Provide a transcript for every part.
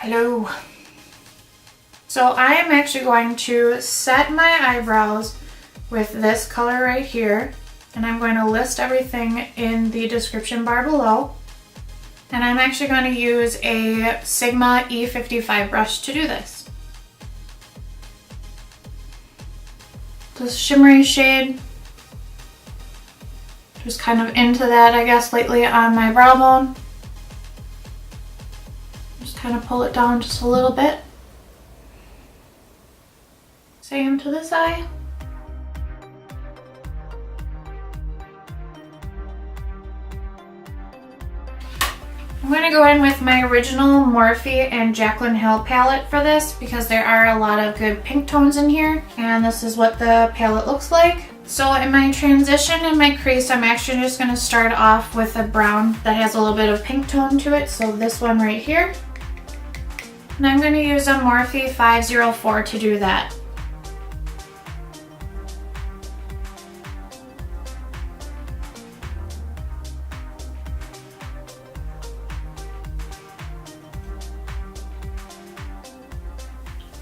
Hello. So I am actually going to set my eyebrows with this color right here, and I'm going to list everything in the description bar below. And I'm actually going to use a Sigma E55 brush to do this. This shimmery shade, just kind of into that, I guess, lately on my brow bone. Just kind of pull it down just a little bit. Same to this eye. I'm going to go in with my original Morphe and Jaclyn Hill palette for this because there are a lot of good pink tones in here, and this is what the palette looks like. So in my transition in my crease, I'm actually just going to start off with a brown that has a little bit of pink tone to it, so this one right here. And I'm going to use a Morphe 504 to do that.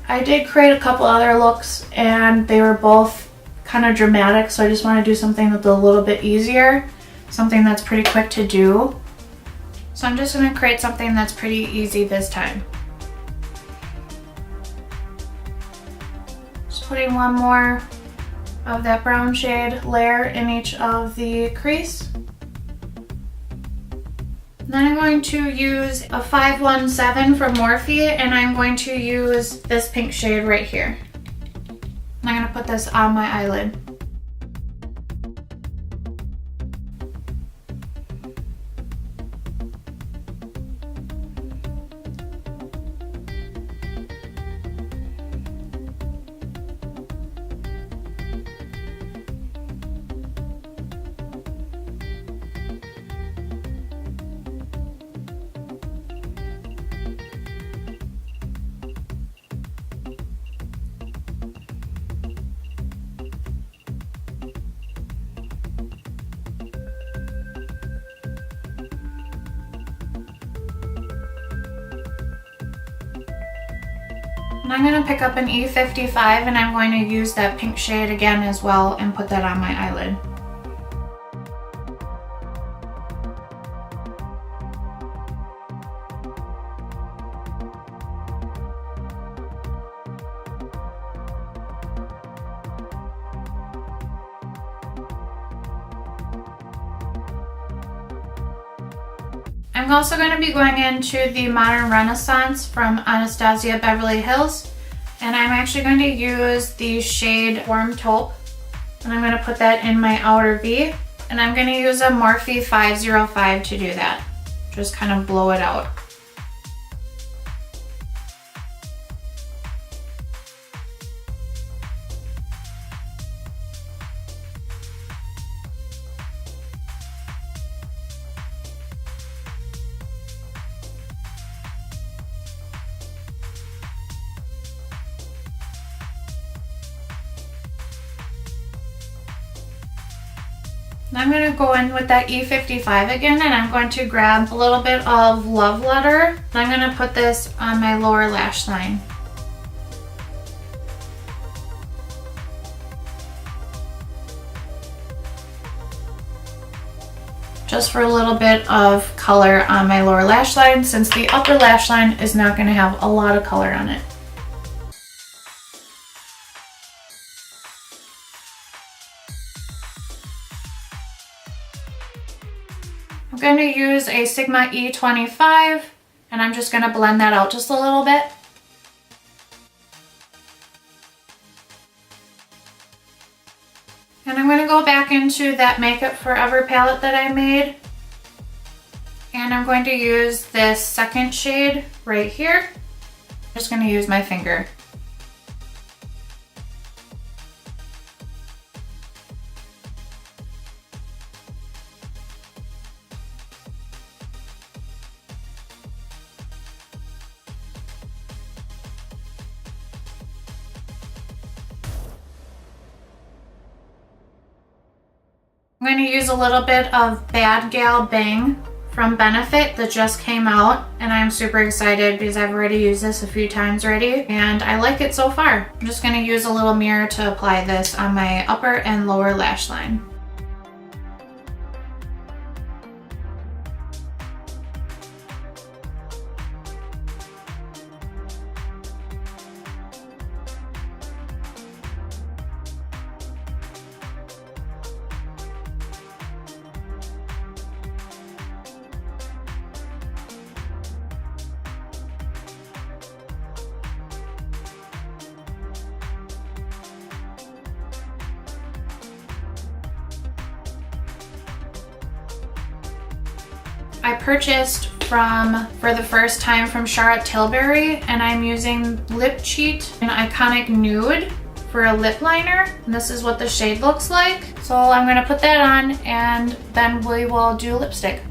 I did create a couple other looks and they were both kind of dramatic, so I just want to do something that's a little bit easier, something that's pretty quick to do. So I'm just going to create something that's pretty easy this time. Just putting one more of that brown shade layer in each of the crease. Then I'm going to use a 517 from Morphe, and I'm going to use this pink shade right here. And I'm going to put this on my eyelid. And I'm going to pick up an E55 and I'm going to use that pink shade again as well and put that on my eyelid. I'm also going to be going into the Modern Renaissance from Anastasia Beverly Hills, and I'm actually going to use the shade Warm Taupe, and I'm going to put that in my outer V, and I'm going to use a Morphe 505 to do that. Just kind of blow it out. I'm going to go in with that E55 again, and I'm going to grab a little bit of Love Letter, and I'm going to put this on my lower lash line. Just for a little bit of color on my lower lash line, since the upper lash line is not going to have a lot of color on it. I'm going to use a Sigma E25, and I'm just going to blend that out just a little bit. And I'm going to go back into that Makeup Forever palette that I made, and I'm going to use this second shade right here. I'm just going to use my finger. I'm going to use a little bit of Bad Gal Bang from Benefit that just came out, and I'm super excited because I've already used this a few times already and I like it so far. I'm just going to use a little mirror to apply this on my upper and lower lash line. I purchased for the first time from Tilbury, and I'm using Lip Cheat in Iconic Nude for a lip liner, and this is what the shade looks like. So I'm gonna put that on and then we will do lipstick.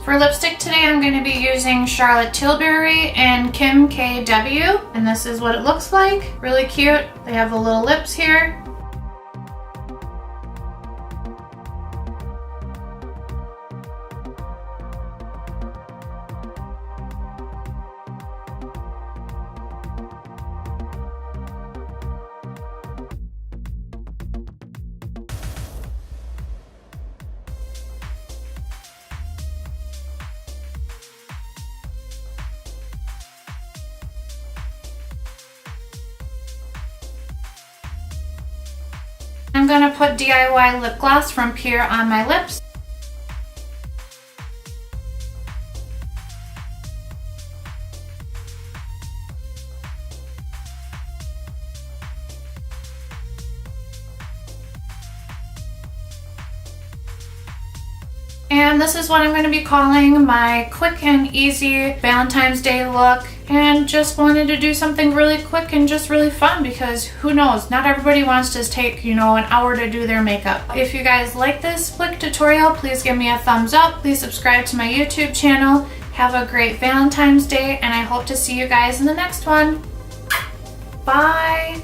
For lipstick today, I'm going to be using Charlotte Tilbury and KimKW, and this is what it looks like. Really cute. They have the little lips here. I'm going to put DIY lip gloss from Pur on my lips. And this is what I'm going to be calling my quick and easy Valentine's Day look. And just wanted to do something really quick and just really fun because who knows, not everybody wants to take, an hour to do their makeup. If you guys like this quick tutorial, please give me a thumbs up. Please subscribe to my YouTube channel. Have a great Valentine's Day, and I hope to see you guys in the next one. Bye!